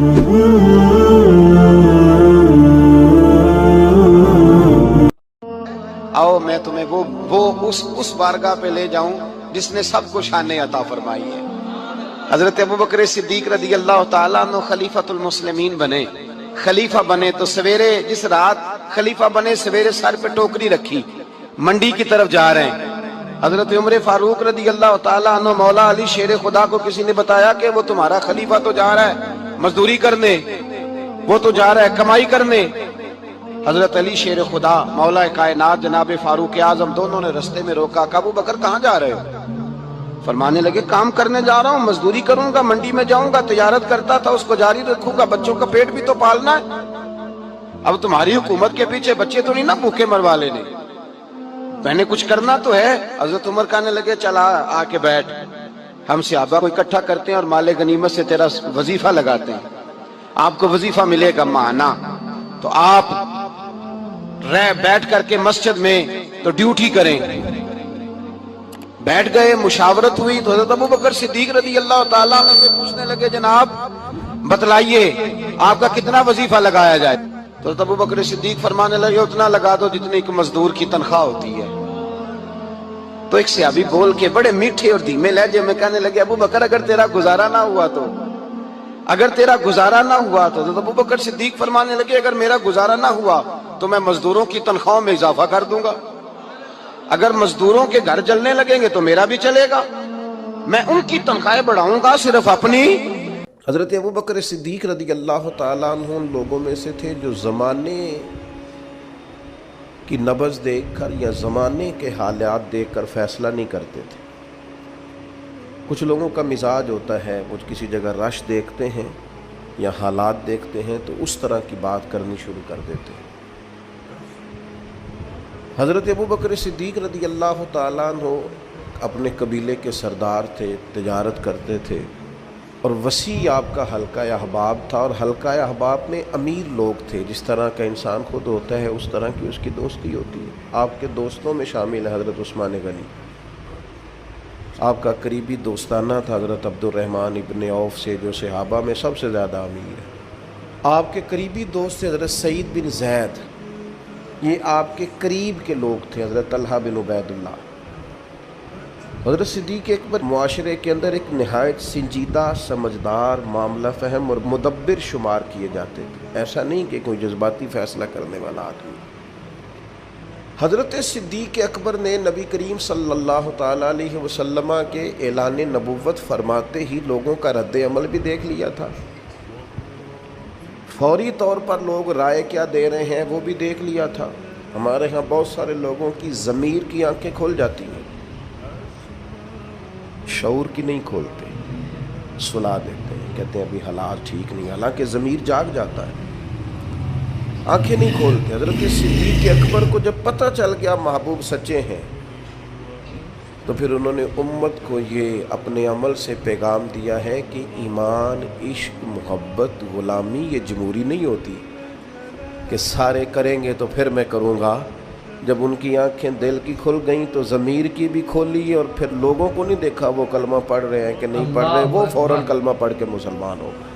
آؤ میں تمہیں اس بارگاہ پہ لے جاؤں جس نے سب کو شان عطا فرمائی ہے۔ حضرت ابوبکر صدیق رضی اللہ تعالیٰ عنہ خلیفۃ المسلمین بنے، خلیفہ بنے تو سویرے جس رات خلیفہ بنے سویرے سر پہ ٹوکری رکھی، منڈی کی طرف جا رہے ہیں۔ حضرت عمر فاروق رضی اللہ تعالیٰ عنہ مولا علی شیر خدا کو کسی نے بتایا کہ وہ تمہارا خلیفہ تو جا رہا ہے مزدوری کرنے، وہ تو جا رہا ہے کمائی کرنے۔ حضرت علی شیر خدا مولا کائنات جناب فاروق اعظم دونوں نے رستے میں روکا کہ ابو بکر کہاں جا رہے ہو؟ فرمانے لگے کام کرنے جا رہا ہوں، مزدوری کروں گا، منڈی میں جاؤں گا، تجارت کرتا تھا اس کو جاری رکھوں گا، بچوں کا پیٹ بھی تو پالنا ہے۔ اب تمہاری حکومت کے پیچھے بچے تو نہیں نا بھوکے مروا لینے، میں نے کچھ کرنا تو ہے۔ حضرت عمر کہنے لگے چلا آ کے بیٹھ، ہم صحابہ کو اکٹھا کرتے ہیں اور مال غنیمت سے تیرا وظیفہ لگاتے ہیں، آپ کو وظیفہ ملے گا ماہانہ، تو آپ بیٹھ کر کے مسجد میں تو ڈیوٹی کریں۔ بیٹھ گئے، مشاورت ہوئی تو حضرت ابوبکر صدیق رضی اللہ تعالیٰ عنہ سے پوچھنے لگے جناب بتلائیے آپ کا کتنا وظیفہ لگایا جائے؟ تو حضرت ابوبکر صدیق فرمانے لگے اتنا لگا دو جتنی ایک مزدور کی تنخواہ ہوتی ہے۔ تو ایک صحابی بول کے بڑے میٹھے اور دھیمے لہجے میں کہنے لگے ابوبکر اگر تیرا گزارا نہ ہوا تو، اگر تیرا گزارا نہ ہوا تو حضرت ابوبکر صدیق فرمانے لگے اگر میرا گزارا نہ ہوا تو میں مزدوروں کی تنخواہوں میں اضافہ کر دوں گا، اگر مزدوروں کے گھر جلنے لگیں گے تو میرا بھی چلے گا، میں ان کی تنخواہیں بڑھاؤں گا صرف اپنی۔ حضرت ابوبکر صدیق رضی اللہ تعالیٰ عنہ ان لوگوں میں سے تھے جو زمانے کی نبض دیکھ کر یا زمانے کے حالات دیکھ کر فیصلہ نہیں کرتے تھے۔ کچھ لوگوں کا مزاج ہوتا ہے وہ کسی جگہ رش دیکھتے ہیں یا حالات دیکھتے ہیں تو اس طرح کی بات کرنی شروع کر دیتے ہیں۔ حضرت ابوبکر صدیق رضی اللہ تعالیٰ عنہ اپنے قبیلے کے سردار تھے، تجارت کرتے تھے اور وسیع آپ کا حلقہ احباب تھا، اور حلقہ احباب میں امیر لوگ تھے۔ جس طرح کا انسان خود ہوتا ہے اس طرح کی اس کی دوستی ہوتی ہے۔ آپ کے دوستوں میں شامل ہے حضرت عثمان غنی، آپ کا قریبی دوستانہ تھا حضرت عبد الرحمن ابن عوف سے جو صحابہ میں سب سے زیادہ امیر ہے۔ آپ کے قریبی دوست تھے حضرت سعید بن زید، یہ آپ کے قریب کے لوگ تھے، حضرت طلحہ بن عبید اللہ۔ حضرت صدیق اکبر معاشرے کے اندر ایک نہایت سنجیدہ، سمجھدار، معاملہ فہم اور مدبر شمار کیے جاتے تھے، ایسا نہیں کہ کوئی جذباتی فیصلہ کرنے والا آدمی۔ حضرت صدیق اکبر نے نبی کریم صلی اللہ تعالیٰ علیہ وسلم کے اعلان نبوت فرماتے ہی لوگوں کا رد عمل بھی دیکھ لیا تھا، فوری طور پر لوگ رائے کیا دے رہے ہیں وہ بھی دیکھ لیا تھا۔ ہمارے ہاں بہت سارے لوگوں کی ضمیر کی آنکھیں کھل جاتی ہیں، شعور کی نہیں کھولتے، سلا دیتے ہیں، کہتے ہیں ابھی حالات ٹھیک نہیں، حالانکہ ضمیر جاگ جاتا ہے، آنکھیں نہیں کھولتے۔ حضرت صدیق اکبر کو جب پتہ چل گیا محبوب سچے ہیں تو پھر انہوں نے امت کو یہ اپنے عمل سے پیغام دیا ہے کہ ایمان، عشق، محبت، غلامی یہ جمہوری نہیں ہوتی کہ سارے کریں گے تو پھر میں کروں گا۔ جب ان کی آنکھیں دل کی کھل گئیں تو ضمیر کی بھی کھولی، اور پھر لوگوں کو نہیں دیکھا وہ کلمہ پڑھ رہے ہیں کہ نہیں پڑھ رہے، وہ فوراً کلمہ پڑھ کے مسلمان ہو گئے۔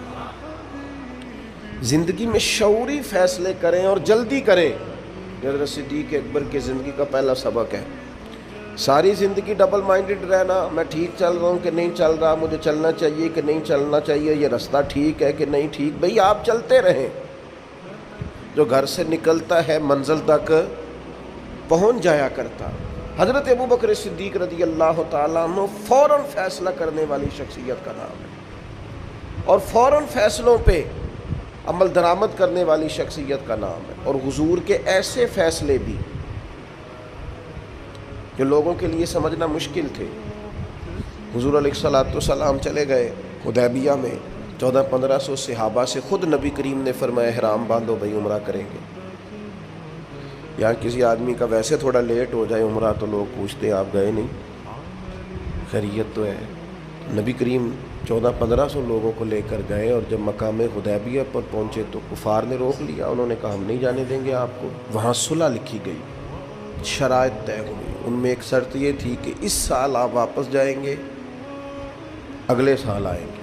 زندگی میں شعوری فیصلے کریں اور جلدی کریں، حضرت صدیق اکبر کی زندگی کا پہلا سبق ہے۔ ساری زندگی ڈبل مائنڈڈ رہنا، میں ٹھیک چل رہا ہوں کہ نہیں چل رہا، مجھے چلنا چاہیے کہ نہیں چلنا چاہیے، یہ رستہ ٹھیک ہے کہ نہیں ٹھیک، بھئی آپ چلتے رہیں، جو گھر سے نکلتا ہے منزل تک پہنچ جایا کرتا۔ حضرت ابوبکر صدیق رضی اللہ تعالیٰ عنہ فوراً فیصلہ کرنے والی شخصیت کا نام ہے، اور فوراً فیصلوں پہ عمل درآمد کرنے والی شخصیت کا نام ہے، اور حضور کے ایسے فیصلے بھی جو لوگوں کے لیے سمجھنا مشکل تھے۔ حضور علیہ الصلوۃ والسلام چلے گئے حدیبیہ میں، 1400-1500 صحابہ سے خود نبی کریم نے فرمایا احرام باندھو بھائی عمرہ کریں گے۔ یہاں کسی آدمی کا ویسے تھوڑا لیٹ ہو جائے عمرہ تو لوگ پوچھتے آپ گئے نہیں، خیریت تو ہے؟ نبی کریم 1400-1500 لوگوں کو لے کر گئے، اور جب مقام حدیبیہ پر پہنچے تو کفار نے روک لیا، انہوں نے کہا ہم نہیں جانے دیں گے آپ کو۔ وہاں صلح لکھی گئی، شرائط طے ہوئی، ان میں ایک شرط یہ تھی کہ اس سال آپ واپس جائیں گے، اگلے سال آئیں گے،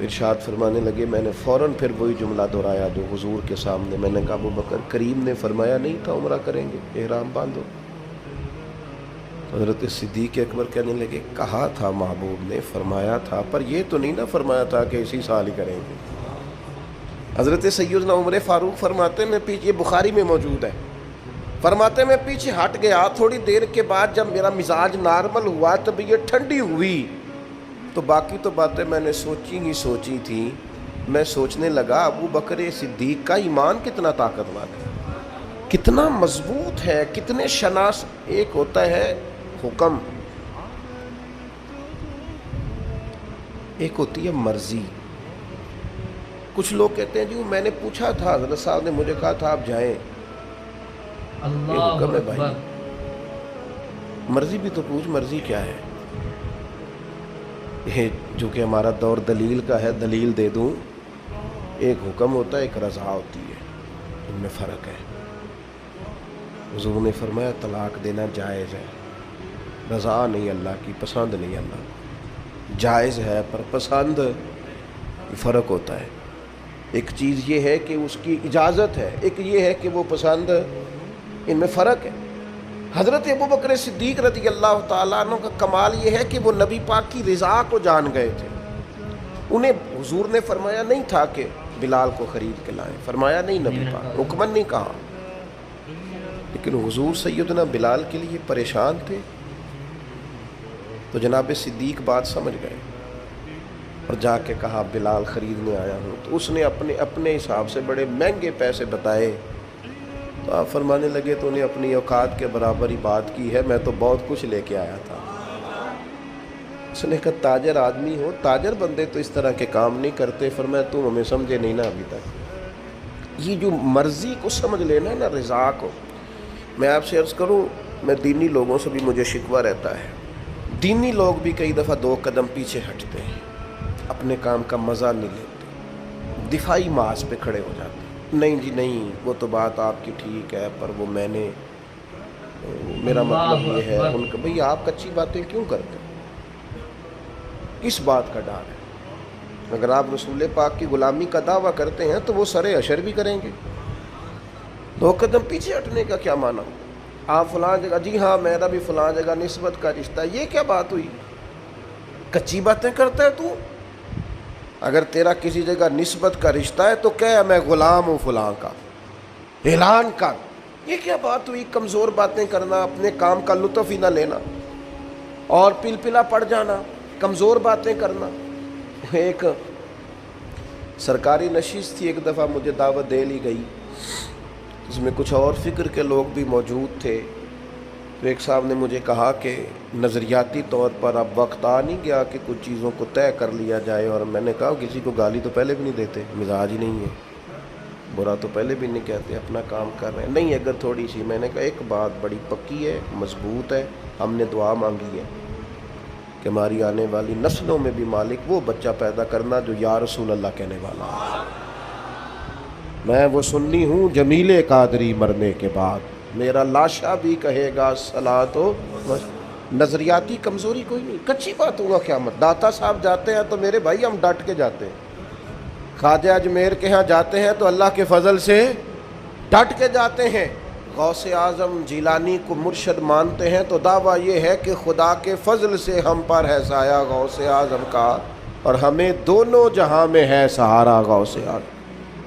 ارشاد فرمانے لگے میں نے فوراً پھر وہی جملہ دہرایا جو حضور کے سامنے، میں نے کہا ابو بکر کریم نے فرمایا نہیں تھا عمرہ کریں گے، احرام باندھو؟ حضرت صدیق اکبر کہنے لگے کہا تھا محبوب نے، فرمایا تھا، پر یہ تو نہیں نہ فرمایا تھا کہ اسی سال ہی کریں گے۔ حضرت سیدنا عمر فاروق فرماتے میں پیچھے، یہ بخاری میں موجود ہے، فرماتے میں پیچھے ہٹ گیا، تھوڑی دیر کے بعد جب میرا مزاج نارمل ہوا، طبیعت ٹھنڈی ہوئی، تو باقی تو باتیں میں نے سوچی تھی، میں سوچنے لگا ابو بکر صدیق کا ایمان کتنا طاقتور ہے، کتنا مضبوط ہے، کتنے شناس۔ ایک ہوتا ہے حکم، ایک ہوتی ہے مرضی۔ کچھ لوگ کہتے ہیں جی میں نے پوچھا تھا، حضرت صاحب نے مجھے کہا تھا آپ جائیں، یہ اللہ حکم ہے بھائی، اکبر۔ مرضی بھی تو پوچھ، مرضی کیا ہے؟ یہ جو کہ ہمارا دور دلیل کا ہے، دلیل دے دوں، ایک حکم ہوتا ہے، ایک رضا ہوتی ہے، ان میں فرق ہے۔ حضور نے فرمایا طلاق دینا جائز ہے، رضا نہیں اللہ کی، پسند نہیں اللہ کی، جائز ہے پر پسند فرق ہوتا ہے۔ ایک چیز یہ ہے کہ اس کی اجازت ہے، ایک یہ ہے کہ وہ پسند، ان میں فرق ہے۔ حضرت ابو بکر صدیق رضی اللہ تعالیٰ عنہ کا کمال یہ ہے کہ وہ نبی پاک کی رضا کو جان گئے تھے۔ انہیں حضور نے فرمایا نہیں تھا کہ بلال کو خرید کے لائیں، فرمایا نہیں، نبی پاک حکمن نہیں کہا، لیکن حضور سیدنا بلال کے لیے پریشان تھے، تو جناب صدیق بات سمجھ گئے اور جا کے کہا بلال خریدنے آیا ہوں، تو اس نے اپنے حساب سے بڑے مہنگے پیسے بتائے، تو آپ فرمانے لگے تو انہیں اپنی اوقات کے برابر ہی بات کی ہے، میں تو بہت کچھ لے کے آیا تھا۔ اس نے کہا تاجر آدمی ہو، تاجر بندے تو اس طرح کے کام نہیں کرتے، فرمایا تم ہمیں سمجھے نہیں نا ابھی تک۔ یہ جو مرضی کو سمجھ لینا نا، رضا کو، میں آپ سے عرض کروں، میں دینی لوگوں سے بھی مجھے شکوہ رہتا ہے، دینی لوگ بھی کئی دفعہ 2 قدم پیچھے ہٹتے ہیں، اپنے کام کا مزہ نہیں لیتے، دفاعی محاذ پہ کھڑے ہو جاتے ہیں، نہیں جی نہیں وہ تو بات آپ کی ٹھیک ہے، پر وہ میں نے، میرا مطلب یہ ہے ان کا۔ بھئی آپ کچی باتیں کیوں کرتے ہیں؟ کس بات کا ڈر ہے؟ اگر آپ رسول پاک کی غلامی کا دعویٰ کرتے ہیں تو وہ سر اشر بھی کریں گے۔ 2 قدم پیچھے ہٹنے کا کیا معنی؟ آپ فلاں جگہ، جی ہاں میرا بھی فلاں جگہ نسبت کا رشتہ، یہ کیا بات ہوئی؟ کچی باتیں کرتا ہے تو؟ اگر تیرا کسی جگہ نسبت کا رشتہ ہے تو کہہ میں غلام ہوں فلاں کا، اعلان کر۔ یہ کیا بات ہوئی؟ کمزور باتیں کرنا، اپنے کام کا لطف ہی نہ لینا اور پلپلا پڑ جانا، کمزور باتیں کرنا۔ ایک سرکاری نشست تھی، ایک دفعہ مجھے دعوت دے لی گئی، اس میں کچھ اور فکر کے لوگ بھی موجود تھے، تو ایک صاحب نے مجھے کہا کہ نظریاتی طور پر اب وقت آ نہیں گیا کہ کچھ چیزوں کو طے کر لیا جائے، اور میں نے کہا کسی کو گالی تو پہلے بھی نہیں دیتے، مزاج ہی نہیں ہے، برا تو پہلے بھی نہیں کہتے، اپنا کام کر رہے ہیں، نہیں اگر تھوڑی سی، میں نے کہا ایک بات بڑی پکی ہے، مضبوط ہے، ہم نے دعا مانگی ہے کہ ہماری آنے والی نسلوں میں بھی مالک وہ بچہ پیدا کرنا جو یا رسول اللہ کہنے والا ہے۔ میں وہ سنی ہوں جمیل قادری مرنے کے بعد، میرا لاشا بھی کہے گا صلاۃ و نظریاتی کمزوری کوئی نہیں، کچی بات ہوگا قیامت۔ داتا صاحب جاتے ہیں تو میرے بھائی ہم ڈٹ کے جاتے ہیں، خواجہ اجمیر کے ہاں جاتے ہیں تو اللہ کے فضل سے ڈٹ کے جاتے ہیں، غوث اعظم جیلانی کو مرشد مانتے ہیں تو دعویٰ یہ ہے کہ خدا کے فضل سے ہم پر ہے سایہ غوث اعظم کا، اور ہمیں دونوں جہاں میں ہے سہارا غوث اعظم۔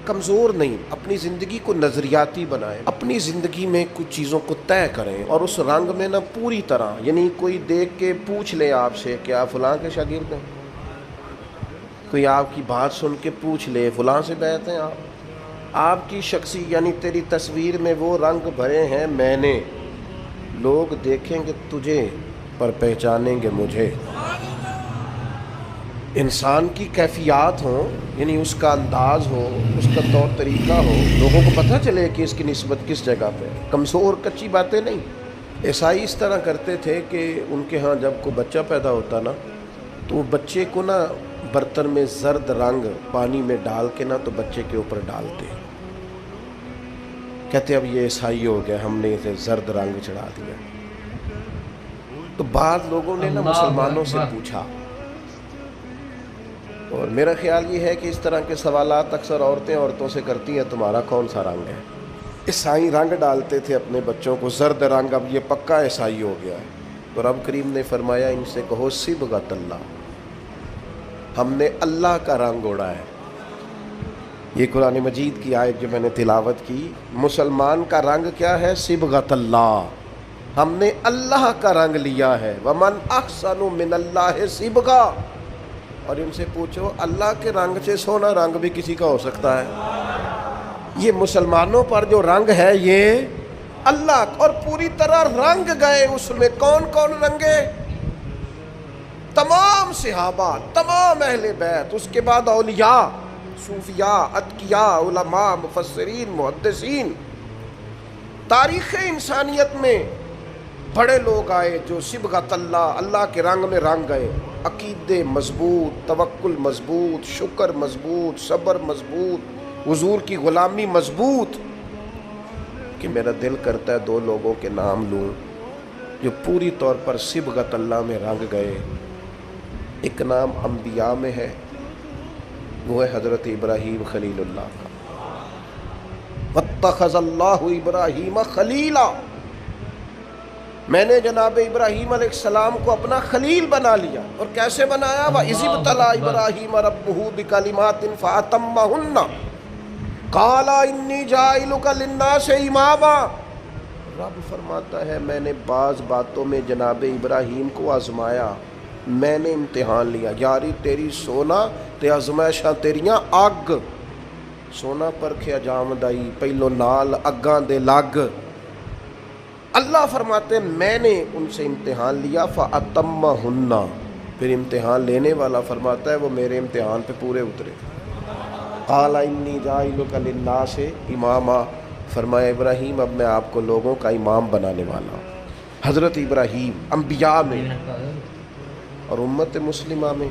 کمزور نہیں، اپنی زندگی کو نظریاتی بنائیں، اپنی زندگی میں کچھ چیزوں کو طے کریں، اور اس رنگ میں نہ پوری طرح، یعنی کوئی دیکھ کے پوچھ لے آپ سے کہ آپ فلاں کے شاگرد ہیں، کوئی آپ کی بات سن کے پوچھ لے فلاں سے بیعت ہیں آپ کی شخصی، یعنی تیری تصویر میں وہ رنگ بھرے ہیں میں نے، لوگ دیکھیں گے تجھے پر پہچانیں گے مجھے۔ انسان کی کیفیات ہوں، یعنی اس کا انداز ہو، اس کا طور طریقہ ہو، لوگوں کو پتہ چلے کہ اس کی نسبت کس جگہ پہ، کمزور کچی باتیں نہیں۔ عیسائی اس طرح کرتے تھے کہ ان کے ہاں جب کوئی بچہ پیدا ہوتا نا تو وہ بچے کو نا برتن میں زرد رنگ پانی میں ڈال کے نا تو بچے کے اوپر ڈالتے، کہتے اب یہ عیسائی ہو گیا، ہم نے اسے زرد رنگ چڑھا دیا۔ تو بعض لوگوں نے نا مسلمانوں سے پوچھا، اور میرا خیال یہ ہے کہ اس طرح کے سوالات اکثر عورتوں سے کرتی ہیں، تمہارا کون سا رنگ ہے؟ عیسائی رنگ ڈالتے تھے اپنے بچوں کو، زرد رنگ، اب یہ پکا عیسائی ہو گیا ہے۔ تو رب کریم نے فرمایا ان سے کہو صبغۃ اللہ، ہم نے اللہ کا رنگ اوڑا ہے۔ یہ قرآن مجید کی آیت جو میں نے تلاوت کی، مسلمان کا رنگ کیا ہے؟ صبغۃ اللہ، ہم نے اللہ کا رنگ لیا ہے۔ ومن احسن من اللہ صبغہ، اور ان سے پوچھو اللہ کے رنگ سے سونا رنگ بھی کسی کا ہو سکتا ہے؟ یہ مسلمانوں پر جو رنگ ہے یہ اللہ، اور پوری طرح رنگ گئے اس میں۔ کون کون رنگے؟ تمام صحابہ، تمام اہل بیت، اس کے بعد اولیاء، صوفیاء، اتقیاء، علماء، مفسرین، محدثین۔ تاریخ انسانیت میں بڑے لوگ آئے جو صبغۃ اللہ، اللہ کے رنگ میں رنگ گئے۔ عقیدے مضبوط، توکل مضبوط، شکر مضبوط، صبر مضبوط، حضور کی غلامی مضبوط۔ کہ میرا دل کرتا ہے دو لوگوں کے نام لوں جو پوری طور پر صبغۃ اللہ میں رنگ گئے۔ ایک نام انبیاء میں ہے، وہ ہے حضرت ابراہیم خلیل اللہ کا۔ واتخذ اللہ ابراہیم خلیلا، میں نے جناب ابراہیم علیہ السلام کو اپنا خلیل بنا لیا۔ اور کیسے بنایا؟ وَإِذِ ابْتَلَىٰ إِبْرَاهِيمَ رَبُّهُ بِكَلِمَاتٍ فَأَتَمَّهُنَّ قَالَ إِنِّي جَاعِلُكَ لِلنَّاسِ إِمَامًا۔ رب فرماتا ہے میں نے بعض باتوں میں جناب ابراہیم کو آزمایا، میں نے امتحان لیا۔ یاری تیری سونا تے آزمائشاں تیریاں اگ، سونا پرکھیا جامدائی پہلو نال اگاں دے لگ۔ اللہ فرماتے ہیں میں نے ان سے امتحان لیا، فَأَتَمَّهُنَّ، پھر امتحان لینے والا فرماتا ہے وہ میرے امتحان پہ پورے اترے۔ قَالَ إِنِّي جَاعِلُكَ لِلنَّاسِ إِمَامًا، فرمایا ابراہیم اب میں آپ کو لوگوں کا امام بنانے والا ہوں۔ حضرت ابراہیم انبیاء میں اور امت مسلمہ میں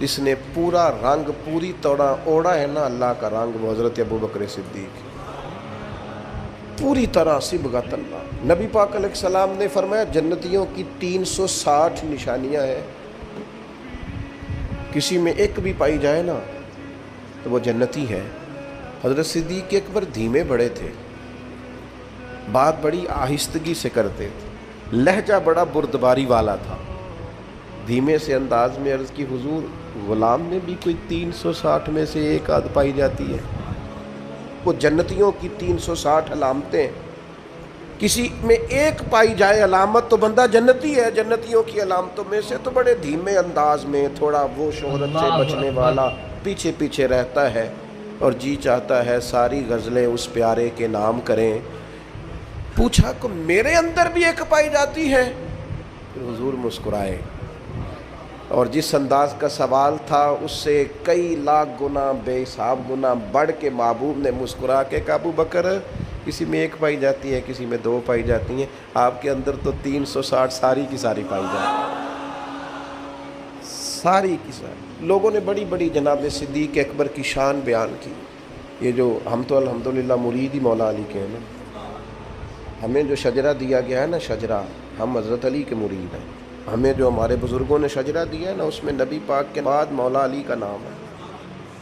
جس نے پورا رنگ پوری طرح اوڑا ہے نا اللہ کا رنگ، وہ حضرت ابوبکر صدیق، پوری طرح صبغۃ اللہ۔ نبی پاک علیہ السلام نے فرمایا جنتیوں کی 360 نشانیاں ہیں، کسی میں ایک بھی پائی جائے نا تو وہ جنتی ہے۔ حضرت صدیق اکبر دھیمے بڑے تھے، بات بڑی آہستگی سے کرتے تھے، لہجہ بڑا بردباری والا تھا۔ دھیمے سے انداز میں عرض کی حضور غلام میں بھی کوئی 360 میں سے ایک آدھ پائی جاتی ہے؟ وہ جنتیوں کی 360 علامتیں، کسی میں ایک پائی جائے علامت تو بندہ جنتی ہے۔ جنتیوں کی علامتوں میں سے تو بڑے دھیمے انداز میں، تھوڑا وہ شہرت سے بچنے والا، پیچھے پیچھے رہتا ہے اور جی چاہتا ہے ساری غزلیں اس پیارے کے نام کریں۔ پوچھا کہ میرے اندر بھی ایک پائی جاتی ہے؟ پھر حضور مسکرائے، اور جس انداز کا سوال تھا اس سے کئی لاکھ گنا بے حساب گنا بڑھ کے محبوب نے مسکرا کے کہ ابو بکر کسی میں ایک پائی جاتی ہے، کسی میں 2 پائی جاتی ہیں، آپ کے اندر تو 360 ساری کی ساری پائی جاتی ہیں، ساری کی ساری۔ لوگوں نے بڑی بڑی جناب صدیق اکبر کی شان بیان کی۔ یہ جو ہم تو الحمدللہ مرید ہی مولا علی کے ہیں نا، ہمیں جو شجرہ دیا گیا ہے نا، شجرہ، ہم حضرت علی کے مرید ہیں۔ ہمیں جو ہمارے بزرگوں نے شجرہ دیا ہے نا، اس میں نبی پاک کے بعد مولا علی کا نام ہے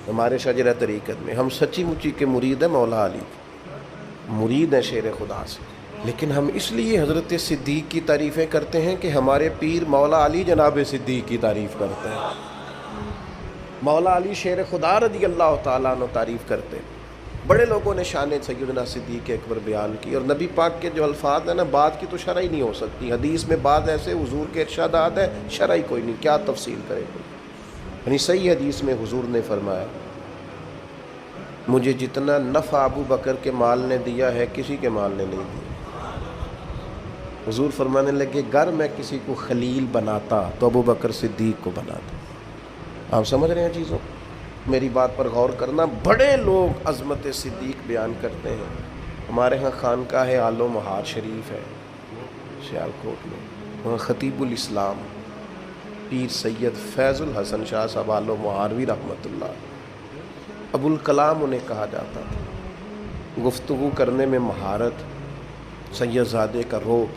ہمارے شجرہ طریقت میں۔ ہم سچی مچی کے مرید ہیں مولا علی، مرید ہیں شیر خدا سے۔ لیکن ہم اس لیے حضرت صدیق کی تعریفیں کرتے ہیں کہ ہمارے پیر مولا علی جناب صدیق کی تعریف کرتے ہیں، مولا علی شیر خدا رضی اللہ تعالیٰ عنہ تعریف کرتے ہیں۔ بڑے لوگوں نے شان سیدنا صدیق اکبر بیان کی، اور نبی پاک کے جو الفاظ ہیں نا، بات کی تو شرح ہی نہیں ہو سکتی۔ حدیث میں بعض ایسے حضور کے ارشادات ہیں شرح ہی کوئی نہیں، کیا تفصیل کرے کوئی۔ یعنی صحیح حدیث میں حضور نے فرمایا مجھے جتنا نفع ابو بکر کے مال نے دیا ہے کسی کے مال نے نہیں دیا۔ حضور فرمانے لگے گر میں کسی کو خلیل بناتا تو ابو بکر صدیق کو بناتا۔ آپ سمجھ رہے ہیں چیزوں، میری بات پر غور کرنا۔ بڑے لوگ عظمت صدیق بیان کرتے ہیں۔ ہمارے ہاں خانقاہ آل و مہار شریف ہے سیالکوٹ میں، وہاں خطیب الاسلام پیر سید فیض الحسن شاہ صاحب آل و مہاروی رحمۃ اللہ، ابو الکلام انہیں کہا جاتا تھا۔ گفتگو کرنے میں مہارت، سید زادے کا روب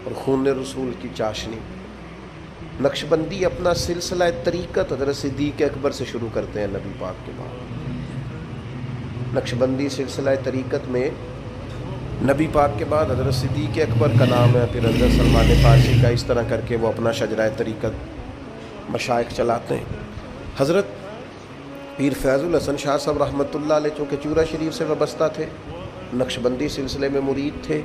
اور خون رسول کی چاشنی۔ نقشبندی اپنا سلسلہ طریقت حضرت صدیق اکبر سے شروع کرتے ہیں نبی پاک کے بعد۔ نقشبندی سلسلہ طریقت میں نبی پاک کے بعد حضرت صدیق اکبر کا نام ہے، پھر حضرت سلمان فارسی کا، اس طرح کر کے وہ اپنا شجرہ طریقت مشائخ چلاتے ہیں۔ حضرت پیر فیض الحسن شاہ صاحب رحمۃ اللہ علیہ چونکہ چورا شریف سے وابستہ تھے، نقشبندی سلسلے میں مرید تھے،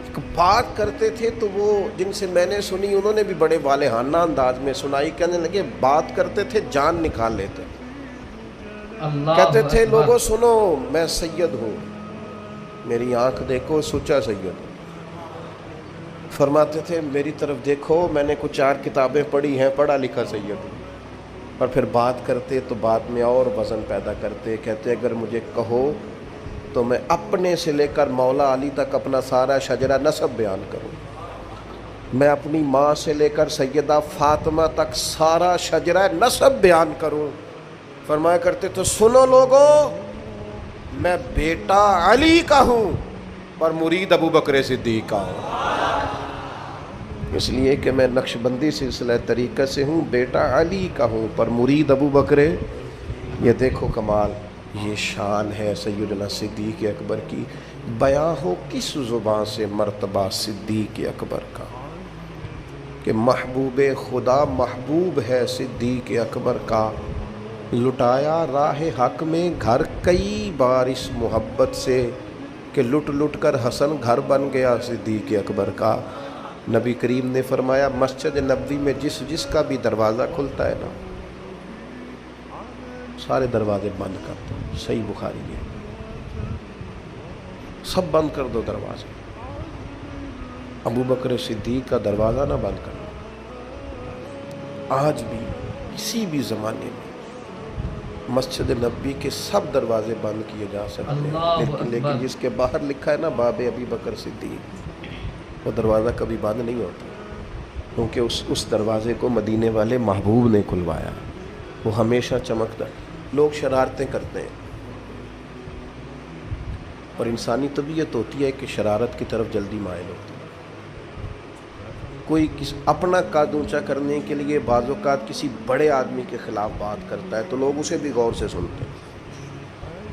ایک بات کرتے تھے تو وہ جن سے میں نے سنی انہوں نے بھی بڑے والہانہ انداز میں سنائی، کہنے لگے بات کرتے تھے جان نکال لیتے، کہتے تھے لوگوں سنو میں سید ہوں، میری آنکھ دیکھو سچا سید ہوں۔ فرماتے تھے میری طرف دیکھو میں نے کچھ 4 کتابیں پڑھی ہیں، پڑھا لکھا سید ہوں۔ اور پھر بات کرتے تو بات میں اور وزن پیدا کرتے، کہتے اگر مجھے کہو تو میں اپنے سے لے کر مولا علی تک اپنا سارا شجرہ نسب بیان کروں، میں اپنی ماں سے لے کر سیدہ فاطمہ تک سارا شجرہ نسب بیان کروں۔ فرمایا کرتے تو سنو لوگوں، میں بیٹا علی کا ہوں اور مرید ابو بکر صدیق کا ہوں، اس لیے کہ میں نقشبندی سلسلہ طریقت سے ہوں، بیٹا علی کا ہوں پر مرید ابو بکر۔ یہ دیکھو کمال، یہ شان ہے سیدنا صدیق اکبر کی، بیاں ہو کس زبان سے مرتبہ صدیق اکبر کا، کہ محبوب خدا محبوب ہے صدیق اکبر کا، لٹایا راہ حق میں گھر کئی بار اس محبت سے، کہ لٹ لٹ کر حسن گھر بن گیا صدیق اکبر کا۔ نبی کریم نے فرمایا مسجد نبوی میں جس کا بھی دروازہ کھلتا ہے نا، سارے دروازے بند کر دو، صحیح بخاری ہے، سب بند کر دو دروازے، ابو بکر صدیق کا دروازہ نہ بند کرنا۔ آج بھی کسی بھی زمانے میں مسجد نبوی کے سب دروازے بند کیے جا سکتے ہیں، لیکن جس کے باہر لکھا ہے نا باب ابی بکر صدیق، وہ دروازہ کبھی بند نہیں ہوتا، کیونکہ اس دروازے کو مدینے والے محبوب نے کھلوایا، وہ ہمیشہ چمکتا ہے۔ لوگ شرارتیں کرتے ہیں اور انسانی طبیعت ہوتی ہے کہ شرارت کی طرف جلدی مائل ہوتی ہے۔ کوئی اپنا قد اونچا کرنے کے لیے بعض اوقات کسی بڑے آدمی کے خلاف بات کرتا ہے تو لوگ اسے بھی غور سے سنتے ہیں،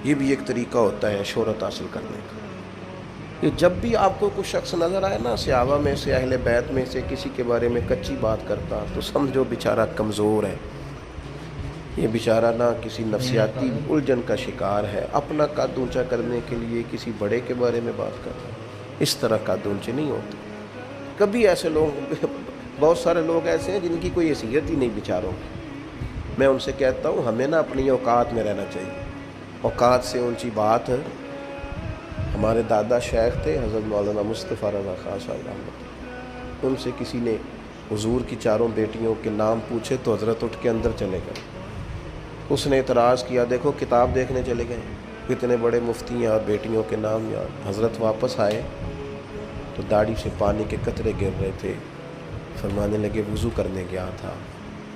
یہ بھی ایک طریقہ ہوتا ہے شہرت حاصل کرنے کا۔ یہ جب بھی آپ کو کوئی شخص نظر آئے نا صحابہ میں سے، اہل بیت میں سے کسی کے بارے میں کچی بات کرتا، تو سمجھو بیچارہ کمزور ہے، یہ بیچارہ نہ کسی نفسیاتی الجھن کا شکار ہے، اپنا قد اونچا کرنے کے لیے کسی بڑے کے بارے میں بات کر رہا ہے۔ اس طرح قد اونچے نہیں ہوتے۔ کبھی ایسے لوگ، بہت سارے لوگ ایسے ہیں جن کی کوئی حیثیت ہی نہیں بیچاروں کی، میں ان سے کہتا ہوں ہمیں نا اپنی اوقات میں رہنا چاہیے، اوقات سے اونچی بات ہے۔ ہمارے دادا شیخ تھے حضرت مولانا مصطفیٰ رضا خان صاحب رحمۃ، ان سے کسی نے حضور کی 4 بیٹیوں کے نام پوچھے تو حضرت اٹھ کے اندر چلے گئے۔ اس نے اعتراض کیا، دیکھو کتاب دیکھنے چلے گئے، اتنے بڑے مفتی اور بیٹیوں کے نام یاد۔ حضرت واپس آئے تو داڑھی سے پانی کے قطرے گر رہے تھے، فرمانے لگے وضو کرنے گیا تھا،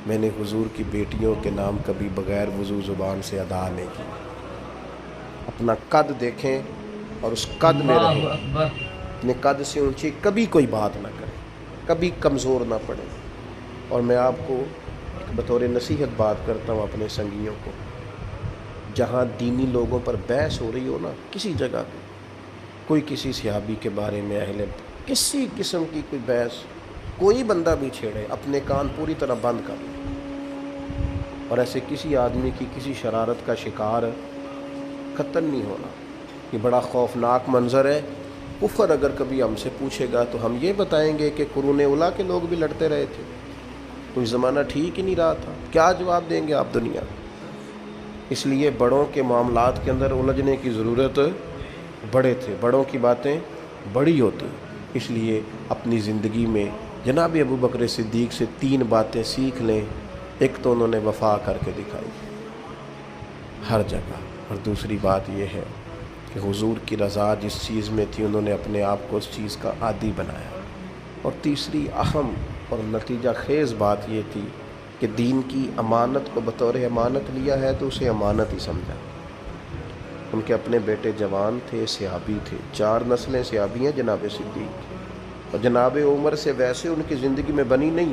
میں نے حضور کی بیٹیوں کے نام کبھی بغیر وضو زبان سے ادا نہیں کی۔ اپنا قد دیکھیں اور اس قد میں رہیں، اپنے قد سے اونچی کبھی کوئی بات نہ کریں، کبھی کمزور نہ پڑیں۔ اور میں آپ کو بطور نصیحت بات کرتا ہوں اپنے سنگیوں کو، جہاں دینی لوگوں پر بحث ہو رہی ہو نا، کسی جگہ پہ کوئی کسی صحابی کے بارے میں اہل کسی قسم کی کوئی بحث کوئی بندہ بھی چھیڑے، اپنے کان پوری طرح بند کر لیں، اور ایسے کسی آدمی کی کسی شرارت کا شکار قطعاً نہیں ہونا۔ یہ بڑا خوفناک منظر ہے۔ کفر اگر کبھی ہم سے پوچھے گا تو ہم یہ بتائیں گے کہ قرون اولیٰ کے لوگ بھی لڑتے رہے تھے، کوئی زمانہ ٹھیک ہی نہیں رہا تھا، کیا جواب دیں گے آپ دنیا؟ اس لیے بڑوں کے معاملات کے اندر الجھنے کی ضرورت، بڑے تھے، بڑوں کی باتیں بڑی ہوتی، اس لیے اپنی زندگی میں جناب ابو بکر صدیق سے 3 باتیں سیکھ لیں۔ ایک تو انہوں نے وفا کر کے دکھائی ہر جگہ، اور دوسری بات یہ ہے کہ حضور کی رضا جس چیز میں تھی انہوں نے اپنے آپ کو اس چیز کا عادی بنایا، اور تیسری اہم اور نتیجہ خیز بات یہ تھی کہ دین کی امانت کو بطور امانت لیا ہے تو اسے امانت ہی سمجھا۔ ان کے اپنے بیٹے جوان تھے، صحابی تھے، 4 نسلیں صحابی ہیں جناب صدیق، اور جناب عمر سے ویسے ان کی زندگی میں بنی نہیں،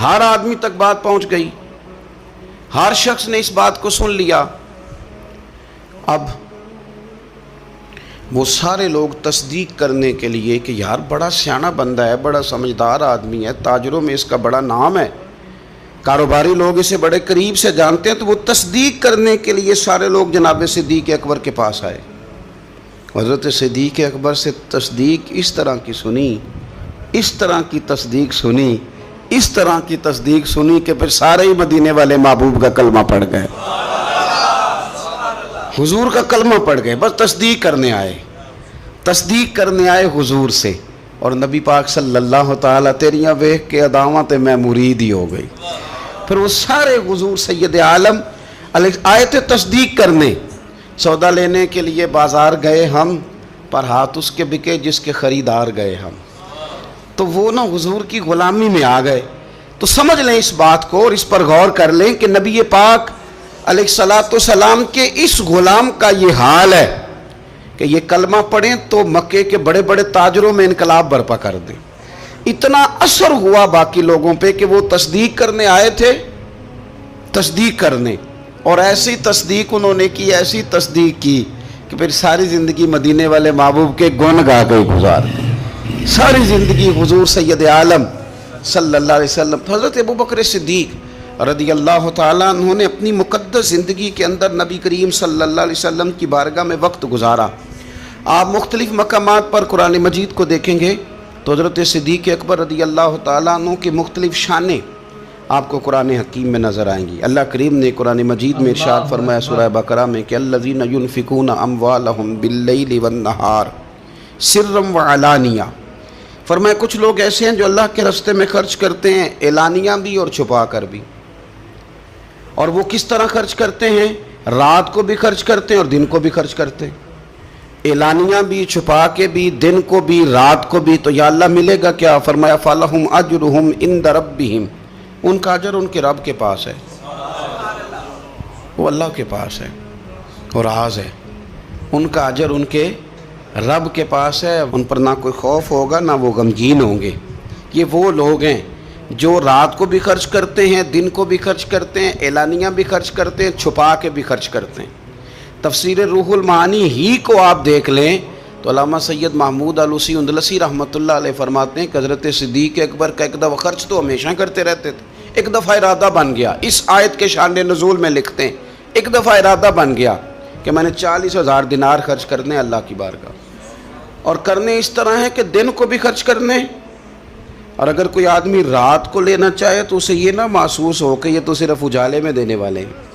ہر آدمی تک بات پہنچ گئی، ہر شخص نے اس بات کو سن لیا۔ اب وہ سارے لوگ تصدیق کرنے کے لیے کہ یار بڑا سیاںا بندہ ہے، بڑا سمجھدار آدمی ہے، تاجروں میں اس کا بڑا نام ہے، کاروباری لوگ اسے بڑے قریب سے جانتے ہیں، تو وہ تصدیق کرنے کے لیے سارے لوگ جناب صدیق اکبر کے پاس آئے۔ حضرت صدیق اکبر سے تصدیق اس طرح کی سنی، اس طرح کی تصدیق سنی، اس طرح کی تصدیق سنی کہ پھر سارے ہی مدینے والے محبوب کا کلمہ پڑھ گئے، حضور کا کلمہ پڑھ گئے، بس تصدیق کرنے آئے، تصدیق کرنے آئے حضور سے۔ اور نبی پاک صلی اللہ تعالیٰ تیریاں ویکھ کے اداواں تے میں مرید ہی ہو گئی۔ پھر وہ سارے حضور سید عالم آئے تھے تصدیق کرنے، سودا لینے کے لیے بازار گئے ہم، پر ہاتھ اس کے بکے جس کے خریدار گئے ہم۔ تو وہ نا حضور کی غلامی میں آ گئے۔ تو سمجھ لیں اس بات کو اور اس پر غور کر لیں کہ نبی پاک علیہ الصلاۃ والسلام کے اس غلام کا یہ حال ہے کہ یہ کلمہ پڑھیں تو مکے کے بڑے بڑے تاجروں میں انقلاب برپا کر دیں۔ اتنا اثر ہوا باقی لوگوں پہ کہ وہ تصدیق کرنے آئے تھے، تصدیق کرنے، اور ایسی تصدیق انہوں نے کی، ایسی تصدیق کی کہ پھر ساری زندگی مدینے والے محبوب کے گن گا کے گزار دی، ساری زندگی حضور سید عالم صلی اللہ علیہ وسلم۔ حضرت ابوبکر صدیق رضی اللہ تعالیٰ عنہ نے اپنی مقدس زندگی کے اندر نبی کریم صلی اللہ علیہ وسلم کی بارگاہ میں وقت گزارا۔ آپ مختلف مقامات پر قرآن مجید کو دیکھیں گے تو حضرت صدیق اکبر رضی اللہ تعالیٰ عنہ کی مختلف شانیں آپ کو قرآن حکیم میں نظر آئیں گی۔ اللہ کریم نے قرآن مجید میں ارشاد فرمایا سورہ بقرہ میں کہ الذین ينفقون اموالهم باللیل والنہار سرا وعلانیہ، فرمایا کچھ لوگ ایسے ہیں جو اللہ کے راستے میں خرچ کرتے ہیں اعلانیہ بھی اور چھپا کر بھی۔ اور وہ کس طرح خرچ کرتے ہیں؟ رات کو بھی خرچ کرتے ہیں اور دن کو بھی خرچ کرتے ہیں، اعلانیہ بھی، چھپا کے بھی، دن کو بھی، رات کو بھی۔ تو یا اللہ ملے گا کیا؟ فرمایا فَلَهُمْ أَجْرُهُمْ عِنْدَ رَبِّهِمْ، ان کا اجر ان کے رب کے پاس ہے، وہ اللہ کے پاس ہے، اور راز ہے، ان کا اجر ان کے رب کے پاس ہے، ان پر نہ کوئی خوف ہوگا نہ وہ غمگین ہوں گے۔ یہ وہ لوگ ہیں جو رات کو بھی خرچ کرتے ہیں، دن کو بھی خرچ کرتے ہیں، اعلانیہ بھی خرچ کرتے ہیں، چھپا کے بھی خرچ کرتے ہیں۔ تفسیر روح المعانی ہی کو آپ دیکھ لیں تو علامہ سید محمود آلوسی اندلسی رحمۃ اللہ علیہ فرماتے ہیں کہ حضرت صدیق اکبر کا ایک دفعہ خرچ تو ہمیشہ کرتے رہتے تھے، ایک دفعہ ارادہ بن گیا، اس آیت کے شان نزول میں لکھتے ہیں ایک دفعہ ارادہ بن گیا کہ میں نے 40,000 دینار خرچ کرنے اللہ کی بارگاہ، اور کرنے اس طرح ہے کہ دن کو بھی خرچ کرنے، اور اگر کوئی آدمی رات کو لینا چاہے تو اسے یہ نہ محسوس ہو کہ یہ تو صرف اجالے میں دینے والے ہیں،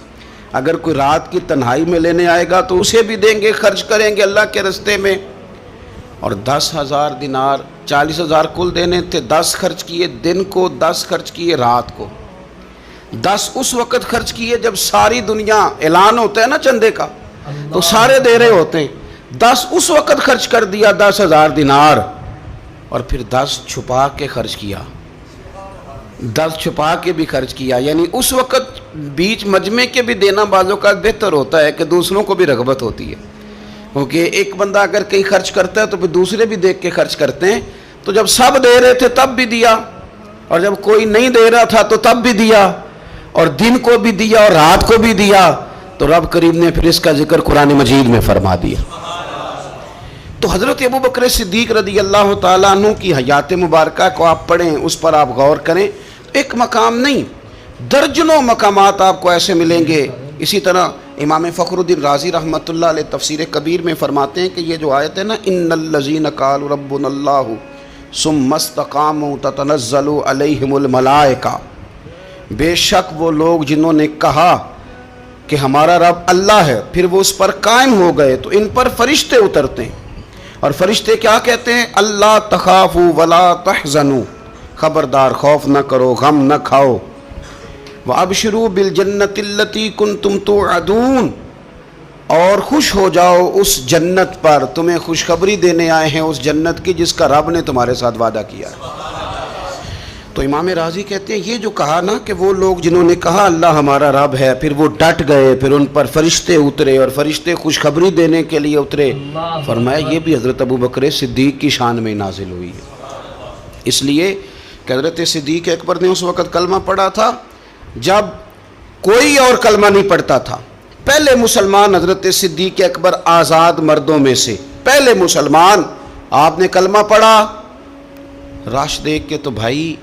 اگر کوئی رات کی تنہائی میں لینے آئے گا تو اسے بھی دیں گے، خرچ کریں گے اللہ کے راستے میں۔ اور 10,000 دینار، 40,000 کل دینے تھے، 10 خرچ کیے دن کو، 10 خرچ کیے رات کو، 10 اس وقت خرچ کیے جب ساری دنیا اعلان ہوتا ہے نا چندے کا تو سارے دے رہے ہوتے ہیں، 10 اس وقت خرچ کر دیا 10,000 دینار، اور پھر 10 چھپا کے خرچ کیا، 10 چھپا کے بھی خرچ کیا، یعنی اس وقت بیچ مجمع کے بھی دینا بعض اوقات بہتر ہوتا ہے کہ دوسروں کو بھی رغبت ہوتی ہے، کیونکہ ایک بندہ اگر کہیں خرچ کرتا ہے تو پھر دوسرے بھی دیکھ کے خرچ کرتے ہیں، تو جب سب دے رہے تھے تب بھی دیا، اور جب کوئی نہیں دے رہا تھا تو تب بھی دیا، اور دن کو بھی دیا اور رات کو بھی دیا، تو رب کریم نے پھر اس کا ذکر قرآن مجید میں فرما دیا۔ تو حضرت ابوبکر صدیق رضی اللہ تعالیٰ عنہ کی حیات مبارکہ کو آپ پڑھیں، اس پر آپ غور کریں، ایک مقام نہیں درجنوں مقامات آپ کو ایسے ملیں گے۔ اسی طرح امام فخر الدین رازی رحمۃ اللہ علیہ تفسیر کبیر میں فرماتے ہیں کہ یہ جو آیت ہے نا ان الذین قالوا ربنا اللہ ثم استقاموا تتنزل علیہم الملائکہ، بے شک وہ لوگ جنہوں نے کہا کہ ہمارا رب اللہ ہے پھر وہ اس پر قائم ہو گئے تو ان پر فرشتے اترتے ہیں، اور فرشتے کیا کہتے ہیں؟ اللہ تخافوا ولا تحزنوا، خبردار خوف نہ کرو، غم نہ کھاؤ، وَأَبْشِرُوا بِالْجَنَّةِ الَّتِي كُنْتُمْ تُوعَدُونَ، اور خوش ہو جاؤ اس جنت پر، تمہیں خوشخبری دینے آئے ہیں اس جنت کی جس کا رب نے تمہارے ساتھ وعدہ کیا ہے۔ تو امام راضی کہتے ہیں یہ جو کہا نا کہ وہ لوگ جنہوں نے کہا اللہ ہمارا رب ہے پھر وہ ڈٹ گئے، پھر ان پر فرشتے اترے اور فرشتے خوشخبری دینے کے لیے اترے، فرمایا یہ بھی حضرت ابوبکر صدیق کی شان میں نازل ہوئی ہے۔ اس لیے کہ حضرت صدیق اکبر نے اس وقت کلمہ پڑھا تھا جب کوئی اور کلمہ نہیں پڑھتا تھا. پہلے مسلمان حضرت صدیق اکبر آزاد مردوں میں سے پہلے مسلمان. آپ نے کلمہ پڑھا. رش دیکھ کے تو بھائی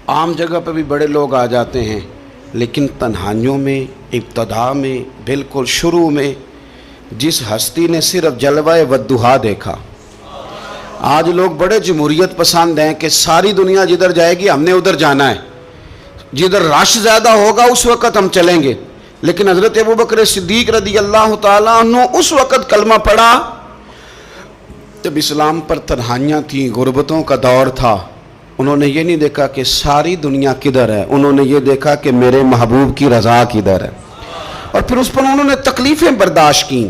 عام جگہ پہ بھی بڑے لوگ آ جاتے ہیں، لیکن تنہائیوں میں ابتدا میں بالکل شروع میں جس ہستی نے صرف جلوہ والضحیٰ دیکھا. آج لوگ بڑے جمہوریت پسند ہیں کہ ساری دنیا جدھر جائے گی ہم نے ادھر جانا ہے، جدھر رش زیادہ ہوگا اس وقت ہم چلیں گے. لیکن حضرت ابوبکر صدیق رضی اللہ تعالیٰ عنہ اس وقت کلمہ پڑھا جب اسلام پر تنہائیاں تھیں، غربتوں کا دور تھا. انہوں نے یہ نہیں دیکھا کہ ساری دنیا کدھر ہے، انہوں نے یہ دیکھا کہ میرے محبوب کی رضا کدھر ہے. اور پھر اس پر انہوں نے تکلیفیں برداشت کیں.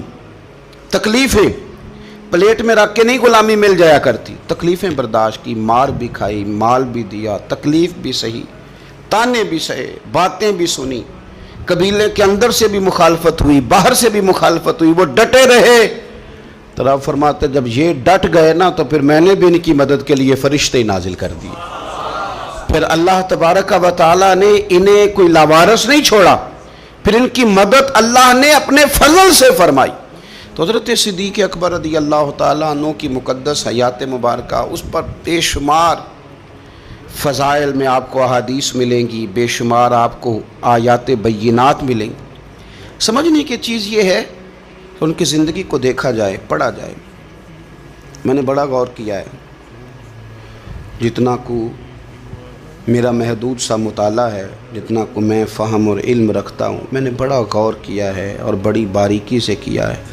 تکلیفیں پلیٹ میں رکھ کے نہیں غلامی مل جایا کرتی، تکلیفیں برداشت کی، مار بھی کھائی، مال بھی دیا، تکلیف بھی سہی، تانے بھی سہے، باتیں بھی سنی. قبیلے کے اندر سے بھی مخالفت ہوئی، باہر سے بھی مخالفت ہوئی، وہ ڈٹے رہے. تو آپ فرماتے جب یہ ڈٹ گئے نا تو پھر میں نے بھی ان کی مدد کے لیے فرشتے نازل کر دیے. پھر اللہ تبارک و تعالیٰ نے انہیں کوئی لاوارث نہیں چھوڑا، پھر ان کی مدد اللہ نے اپنے فضل سے فرمائی. تو حضرت صدیق اکبر رضی اللہ تعالیٰ عنہ کی مقدس حیات مبارکہ، اس پر بے شمار فضائل میں آپ کو احادیث ملیں گی، بے شمار آپ کو آیات بینات ملیں گی. سمجھنے کی چیز یہ ہے کہ ان کی زندگی کو دیکھا جائے، پڑھا جائے. میں نے بڑا غور کیا ہے، جتنا کو میرا محدود سا مطالعہ ہے، جتنا کو میں فہم اور علم رکھتا ہوں، میں نے بڑا غور کیا ہے اور بڑی باریکی سے کیا ہے،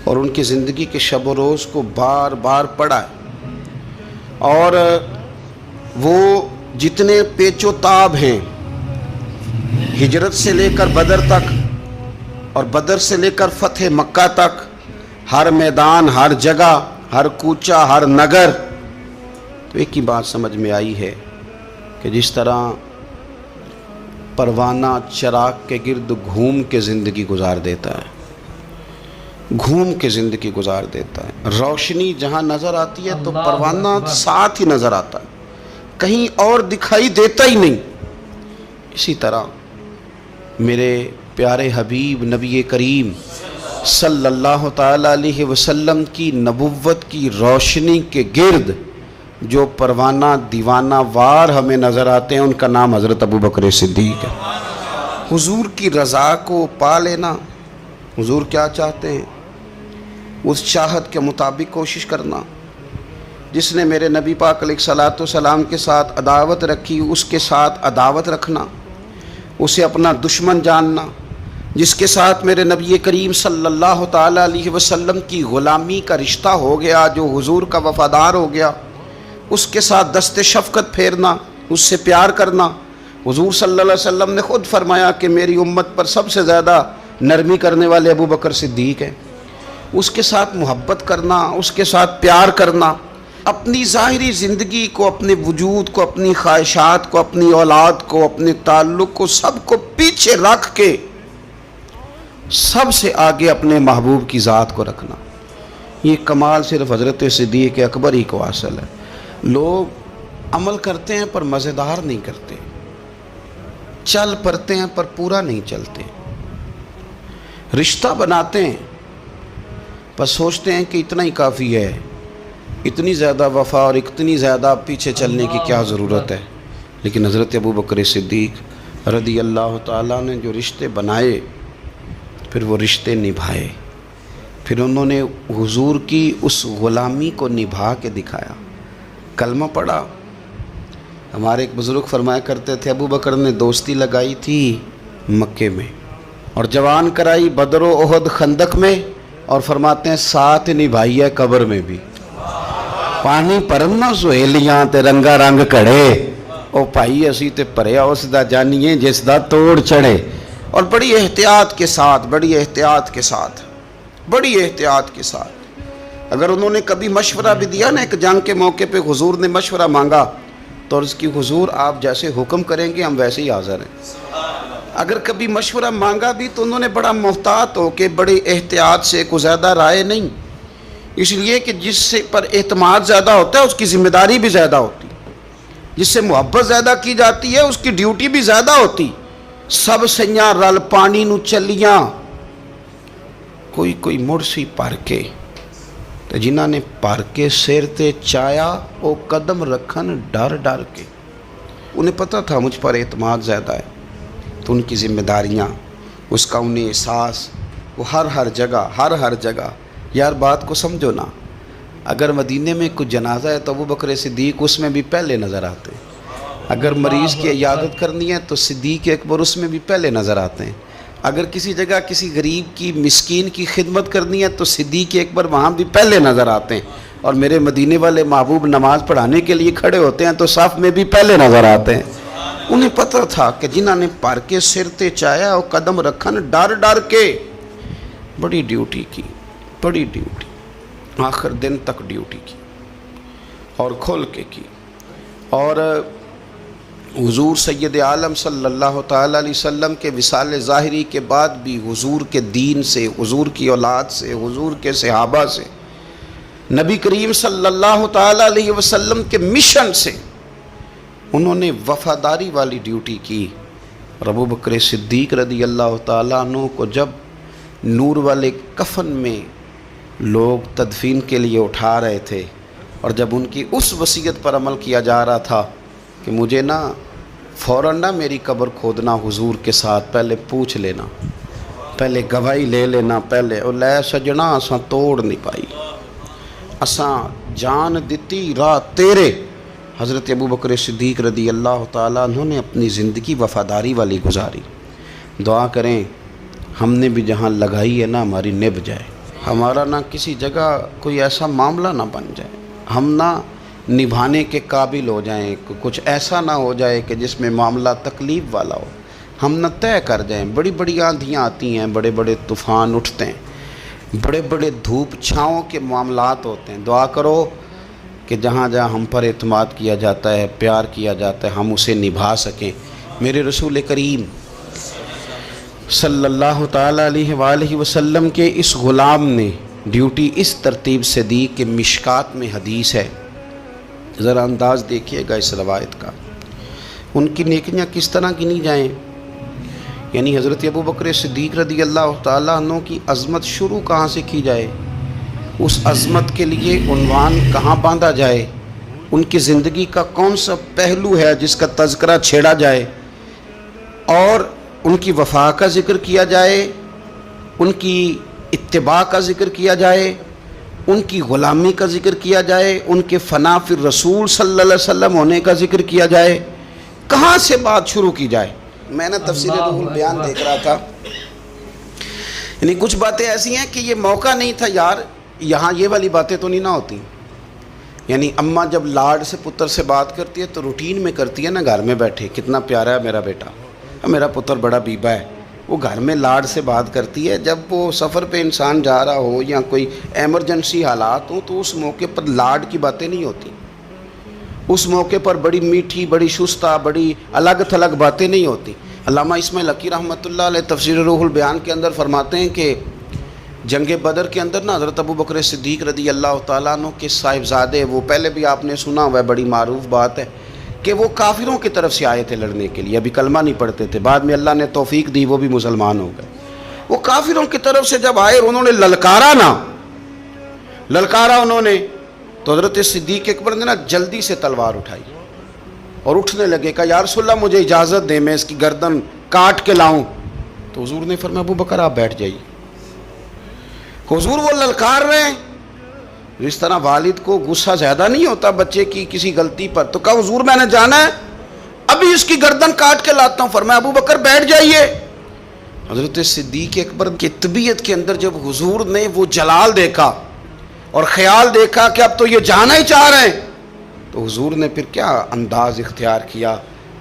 اور ان کی زندگی کے شب و روز کو بار بار پڑھا ہے. اور وہ جتنے پیچ و تاب ہیں ہجرت سے لے کر بدر تک اور بدر سے لے کر فتح مکہ تک، ہر میدان، ہر جگہ، ہر کوچہ، ہر نگر، تو ایک ہی بات سمجھ میں آئی ہے کہ جس طرح پروانہ چراغ کے گرد گھوم کے زندگی گزار دیتا ہے، گھوم کے زندگی گزار دیتا ہے. روشنی جہاں نظر آتی ہے تو پروانہ ساتھ ہی نظر آتا ہے، کہیں اور دکھائی دیتا ہی نہیں. اسی طرح میرے پیارے حبیب نبی کریم صلی اللہ تعالیٰ علیہ وسلم کی نبوت کی روشنی کے گرد جو پروانہ دیوانہ وار ہمیں نظر آتے ہیں، ان کا نام حضرت ابوبکر صدیق ہے. حضور کی رضا کو پا لینا. حضور کیا چاہتے ہیں اس چاہت کے مطابق کوشش کرنا. جس نے میرے نبی پاک علیہ الصلوۃ والسلام کے ساتھ عداوت رکھی، اس کے ساتھ عداوت رکھنا، اسے اپنا دشمن جاننا. جس کے ساتھ میرے نبی کریم صلی اللہ تعالیٰ علیہ وسلم کی غلامی کا رشتہ ہو گیا، جو حضور کا وفادار ہو گیا، اس کے ساتھ دست شفقت پھیرنا، اس سے پیار کرنا. حضور صلی اللہ علیہ وسلم نے خود فرمایا کہ میری امت پر سب سے زیادہ نرمی کرنے والے ابوبکر صدیق ہیں. اس کے ساتھ محبت کرنا، اس کے ساتھ پیار کرنا. اپنی ظاہری زندگی کو، اپنے وجود کو، اپنی خواہشات کو، اپنی اولاد کو، اپنے تعلق کو، سب کو پیچھے رکھ کے سب سے آگے اپنے محبوب کی ذات کو رکھنا. یہ کمال صرف حضرت صدیق اکبر ہی کو حاصل ہے. لوگ عمل کرتے ہیں پر مزیدار نہیں کرتے، چل پڑتے ہیں پر پورا نہیں چلتے، رشتہ بناتے ہیں پر سوچتے ہیں کہ اتنا ہی کافی ہے، اتنی زیادہ وفا اور اتنی زیادہ پیچھے چلنے کی کیا ضرورت ہے. لیکن حضرت ابوبکر صدیق رضی اللہ تعالیٰ نے جو رشتے بنائے، پھر وہ رشتے نبھائے، پھر انہوں نے حضور کی اس غلامی کو نبھا کے دکھایا. کلمہ پڑھا. ہمارے ایک بزرگ فرمایا کرتے تھے ابوبکر نے دوستی لگائی تھی مکے میں اور جوان کرائی بدر و احد خندق میں، اور فرماتے ہیں ساتھ نبھائی ہے قبر میں بھی. پانی پرنا سہیلیاں تے رنگا رنگ کڑے، او بھائی اسی تے پریا اس دا جانیے جس دا توڑ چڑھے. اور بڑی احتیاط کے ساتھ، بڑی احتیاط کے ساتھ، بڑی احتیاط کے ساتھ. اگر انہوں نے کبھی مشورہ بھی دیا نا، ایک جنگ کے موقع پہ حضور نے مشورہ مانگا تو عرض کی حضور آپ جیسے حکم کریں گے ہم ویسے ہی حاضر ہیں. اگر کبھی مشورہ مانگا بھی تو انہوں نے بڑا محتاط ہو کے بڑی احتیاط سے، کوئی زیادہ رائے نہیں، اس لیے کہ جس سے پر اعتماد زیادہ ہوتا ہے اس کی ذمہ داری بھی زیادہ ہوتی. جس سے محبت زیادہ کی جاتی ہے اس کی ڈیوٹی بھی زیادہ ہوتی. سب سیاں رل پانی نو چلیاں کوئی مڑ سی پر کے تے جنہاں نے پر کے سر تے چایا وہ قدم رکھن ڈر ڈر کے. انہیں پتہ تھا مجھ پر اعتماد زیادہ ہے تو ان کی ذمہ داریاں اس کا انہیں احساس وہ ہر جگہ. یار بات کو سمجھو نا, اگر مدینے میں کچھ جنازہ ہے تو ابو بکر صدیق اس میں بھی پہلے نظر آتے ہیں. اگر مریض کی عیادت کرنی ہے تو صدیق اکبر اس میں بھی پہلے نظر آتے ہیں. اگر کسی جگہ کسی غریب کی مسکین کی خدمت کرنی ہے تو صدیق اکبر وہاں بھی پہلے نظر آتے ہیں. اور میرے مدینے والے محبوب نماز پڑھانے کے لیے کھڑے ہوتے ہیں تو صف میں بھی پہلے نظر آتے ہیں. انہیں پتہ تھا کہ جنہاں نے پر کے سر تے چایا اور قدم رکھن ڈر ڈر کے. بڑی ڈیوٹی کی, بڑی ڈیوٹی, آخر دن تک ڈیوٹی کی اور کھول کے کی. اور حضور سید عالم صلی اللہ تعالیٰ علیہ وسلم کے وصال ظاہری کے بعد بھی حضور کے دین سے, حضور کی اولاد سے, حضور کے صحابہ سے, نبی کریم صلی اللہ تعالیٰ علیہ وسلم کے مشن سے انہوں نے وفاداری والی ڈیوٹی کی. اور ابو بکر صدیق رضی اللہ تعالیٰ عنہ کو جب نور والے کفن میں لوگ تدفین کے لیے اٹھا رہے تھے اور جب ان کی اس وصیت پر عمل کیا جا رہا تھا کہ مجھے نا فوراً نہ میری قبر کھودنا حضور کے ساتھ, پہلے پوچھ لینا, پہلے گواہی لے لینا, پہلے او لے سجنا اساں توڑ نہیں پائی, اساں جان دیتی راہ تیرے. حضرت ابو بکر صدیق رضی اللہ تعالیٰ عنہ نے اپنی زندگی وفاداری والی گزاری. دعا کریں ہم نے بھی جہاں لگائی ہے نا ہماری نبھ جائے, ہمارا نہ کسی جگہ کوئی ایسا معاملہ نہ بن جائے, ہم نہ نبھانے کے قابل ہو جائیں, کچھ ایسا نہ ہو جائے کہ جس میں معاملہ تکلیف والا ہو, ہم نہ طے کر جائیں. بڑی بڑی آندھیاں آتی ہیں, بڑے بڑے طوفان اٹھتے ہیں, بڑے بڑے دھوپ چھاؤں کے معاملات ہوتے ہیں. دعا کرو کہ جہاں جہاں ہم پر اعتماد کیا جاتا ہے, پیار کیا جاتا ہے, ہم اسے نبھا سکیں. میرے رسول کریم صلی اللہ تعالیٰ علیہ وآلہ وسلم کے اس غلام نے ڈیوٹی اس ترتیب سے دی کہ مشکات میں حدیث ہے, ذرا انداز دیکھیے گا اس روایت کا. ان کی نیکیاں کس طرح گنی جائیں. یعنی حضرت ابو بکر صدیق رضی اللہ تعالیٰ عنہ کی عظمت شروع کہاں سے کی جائے, اس عظمت کے لیے عنوان کہاں باندھا جائے, ان کی زندگی کا کون سا پہلو ہے جس کا تذکرہ چھیڑا جائے, اور ان کی وفا کا ذکر کیا جائے, ان کی اتباع کا ذکر کیا جائے, ان کی غلامی کا ذکر کیا جائے, ان کے فنا فی الرسول صلی اللہ علیہ وسلم ہونے کا ذکر کیا جائے, کہاں سے بات شروع کی جائے. میں نے تفسیر روح البیان دیکھ رہا تھا, یعنی کچھ باتیں ایسی ہیں کہ یہ موقع نہیں تھا یار, یہاں یہ والی باتیں تو نہیں نہ ہوتی. یعنی اماں جب لاڈ سے پتر سے بات کرتی ہے تو روٹین میں کرتی ہے نا, گھر میں بیٹھے کتنا پیارا ہے میرا بیٹا, میرا پتر بڑا بیبا ہے, وہ گھر میں لاڈ سے بات کرتی ہے. جب وہ سفر پہ انسان جا رہا ہو یا کوئی ایمرجنسی حالات ہوں تو اس موقع پر لاڈ کی باتیں نہیں ہوتی, اس موقع پر بڑی میٹھی, بڑی شستہ, بڑی الگ تھلگ باتیں نہیں ہوتی. علامہ اسماعیل حقی رحمۃ اللہ علیہ تفسیر روح البیان کے اندر فرماتے ہیں کہ جنگ بدر کے اندر نا حضرت ابو بکر صدیق رضی اللہ تعالیٰ عنہ کے صاحبزادے, وہ پہلے بھی آپ نے سنا ہوا ہے, بڑی معروف بات ہے کہ وہ کافروں کی طرف سے آئے تھے لڑنے کے لیے, ابھی کلمہ نہیں پڑھتے تھے, بعد میں اللہ نے توفیق دی وہ بھی مسلمان ہو گئے. وہ کافروں کی طرف سے جب آئے انہوں نے للکارا انہوں نے, تو حضرت صدیق اکبر نے نا جلدی سے تلوار اٹھائی اور اٹھنے لگے, کہا یا رسول اللہ مجھے اجازت دیں میں اس کی گردن کاٹ کے لاؤں. تو حضور نے فرمایا ابو بکر آپ بیٹھ جائیے. حضور وہ للکار رہے ہیں, اس طرح والد کو غصہ زیادہ نہیں ہوتا بچے کی کسی غلطی پر, تو کہا حضور میں نے جانا ہے, ابھی اس کی گردن کاٹ کے لاتا ہوں. فرمایا ابو بکر بیٹھ جائیے. حضرت صدیق اکبر کی طبیعت کے اندر جب حضور نے وہ جلال دیکھا اور خیال دیکھا کہ اب تو یہ جانا ہی چاہ رہے ہیں, تو حضور نے پھر کیا انداز اختیار کیا.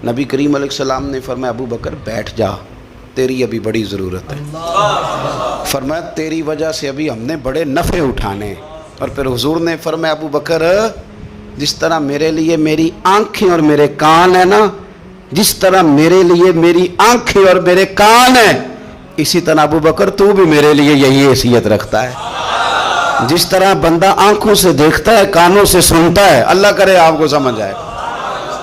نبی کریم علیہ السلام نے فرمایا ابو بکر بیٹھ جا, تیری ابھی بڑی ضرورت ہے. فرمایا تیری وجہ سے ابھی ہم نے بڑے نفع اٹھانے. اور پھر حضور نے فرمایا ابو بکر جس طرح میرے لیے میری آنکھیں اور میرے کان ہیں نا, جس طرح میرے لیے میری آنکھیں اور میرے کان ہیں, اسی طرح ابو بکر تو بھی میرے لیے یہی حیثیت رکھتا ہے. جس طرح بندہ آنکھوں سے دیکھتا ہے, کانوں سے سنتا ہے, اللہ کرے آپ کو سمجھ آئے.